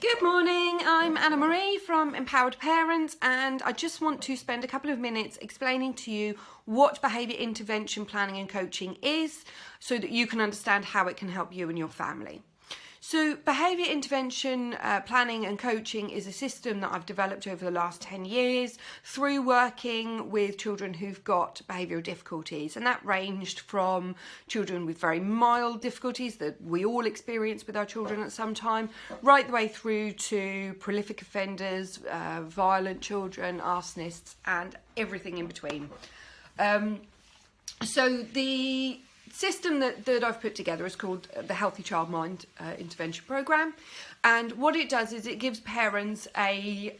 Good morning, I'm Anna Marie from Empowered Parents, and I just want to spend a couple of minutes explaining to you what behaviour intervention planning and coaching is so that you can understand how it can help you and your family. So behaviour intervention planning and coaching is a system that I've developed over the last 10 years through working with children who've got behavioural difficulties, and that ranged from children with very mild difficulties that we all experience with our children at some time, right the way through to prolific offenders, violent children, arsonists, and everything in between. So the system that I've put together is called the Healthy Child Mind Intervention Programme, and what it does is it gives parents a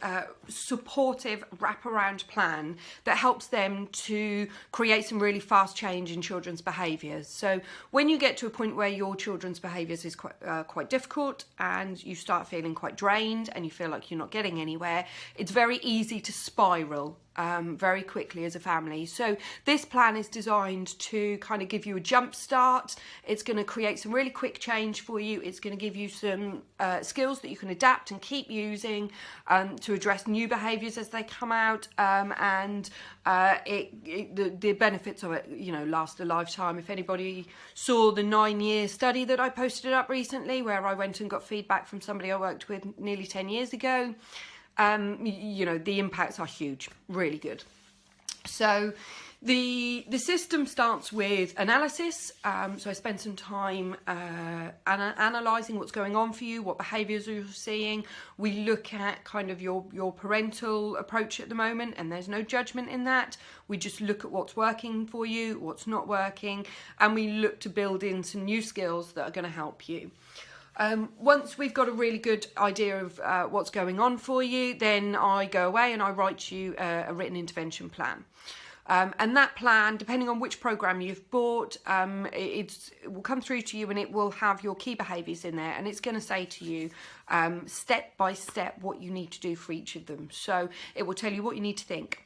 supportive wraparound plan that helps them to create some really fast change in children's behaviours. So when you get to a point where your children's behaviours is quite difficult and you start feeling quite drained and you feel like you're not getting anywhere, it's very easy to spiral very quickly as a family. So this plan is designed to kind of give you a jump start. It's going to create some really quick change for you. It's going to give you some skills that you can adapt and keep using to address new behaviours as they come out, and the benefits of it, last a lifetime. If anybody saw the 9-year study that I posted up recently, where I went and got feedback from somebody I worked with nearly 10 years ago, the impacts are huge, really good. So the system starts with analysis. So I spend some time analysing what's going on for you, what behaviours you're seeing. We look at kind of your parental approach at the moment, and there's no judgment in that. We just look at what's working for you, what's not working, and we look to build in some new skills that are going to help you. Once we've got a really good idea of what's going on for you, then I go away and I write you a written intervention plan. And that plan, depending on which program you've bought, it will come through to you, and it will have your key behaviours in there, and it's going to say to you step by step what you need to do for each of them. So it will tell you what you need to think,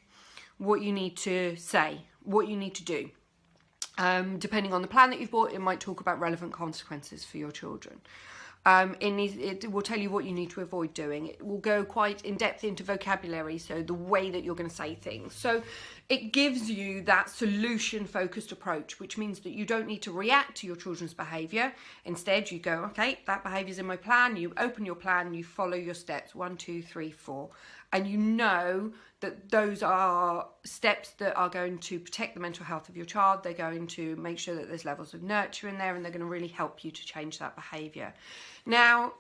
what you need to say, what you need to do. Depending on the plan that you've bought, it might talk about relevant consequences for your children. It will tell you what you need to avoid doing. It will go quite in depth into vocabulary, so the way that you're going to say things. So it gives you that solution focused approach, which means that you don't need to react to your children's behaviour. Instead, you go, okay, that behaviour's in my plan. You open your plan, you follow your steps 1, 2, 3, 4, and you know that those are steps that are going to protect the mental health of your child. They're going to make sure that there's levels of nurture in there, and they're going to really help you to change that behaviour. Now,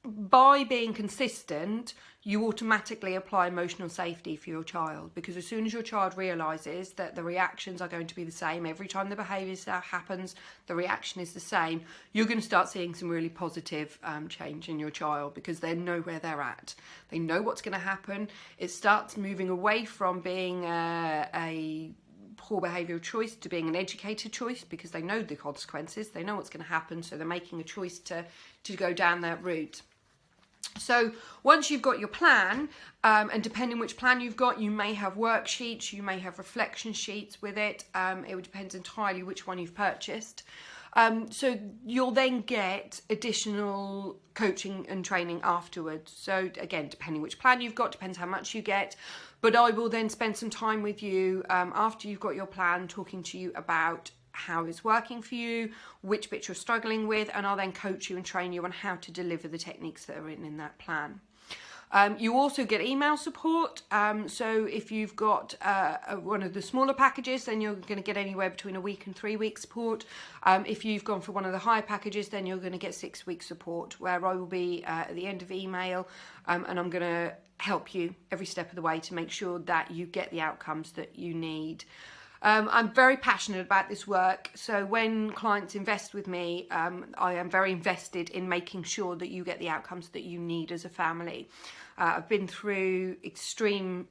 by being consistent, you automatically apply emotional safety for your child, because as soon as your child realises that the reactions are going to be the same, every time the behaviour happens, the reaction is the same, you're going to start seeing some really positive change in your child, because they know where they're at. They know what's going to happen. It starts moving away from being a poor behavioural choice to being an educated choice, because they know the consequences, they know what's going to happen, so they're making a choice to go down that route. So once you've got your plan, and depending which plan you've got, you may have worksheets, you may have reflection sheets with it. It depends entirely which one you've purchased. So you'll then get additional coaching and training afterwards. So again, depending which plan you've got, depends how much you get. But I will then spend some time with you after you've got your plan, talking to you about how it's working for you, which bits you're struggling with, and I'll then coach you and train you on how to deliver the techniques that are written in that plan. You also get email support. So if you've got one of the smaller packages, then you're going to get anywhere between a week and 3 weeks support. If you've gone for one of the higher packages, then you're going to get 6 weeks support, where I will be at the end of email, and I'm going to help you every step of the way to make sure that you get the outcomes that you need. I'm very passionate about this work, so when clients invest with me, I am very invested in making sure that you get the outcomes that you need as a family. I've been through extreme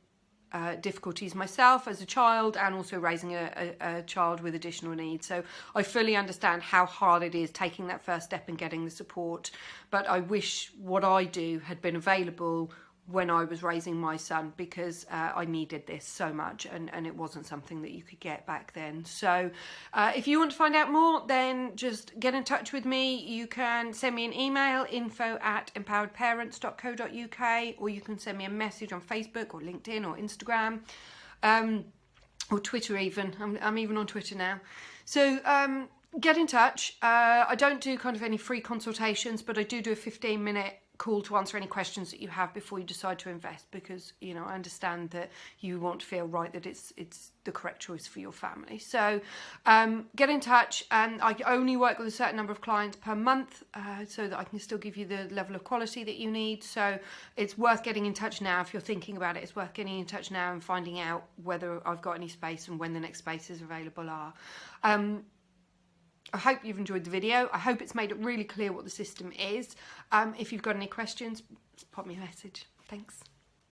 difficulties myself as a child, and also raising a child with additional needs, so I fully understand how hard it is taking that first step and getting the support. But I wish what I do had been available when I was raising my son, because I needed this so much, and it wasn't something that you could get back then. So if you want to find out more, then just get in touch with me. You can send me an email, info@empoweredparents.co.uk, or you can send me a message on Facebook or LinkedIn or Instagram, or Twitter even. I'm even on Twitter now. So get in touch. I don't do kind of any free consultations, but I do a 15-minute call to answer any questions that you have before you decide to invest, because I understand that you want to feel right, that it's the correct choice for your family. So get in touch, and I only work with a certain number of clients per month, so that I can still give you the level of quality that you need. So it's worth getting in touch now. If you're thinking about it, it's worth getting in touch now and finding out whether I've got any space and when the next spaces available are. I hope you've enjoyed the video. I hope it's made it really clear what the system is. If you've got any questions, just pop me a message. Thanks.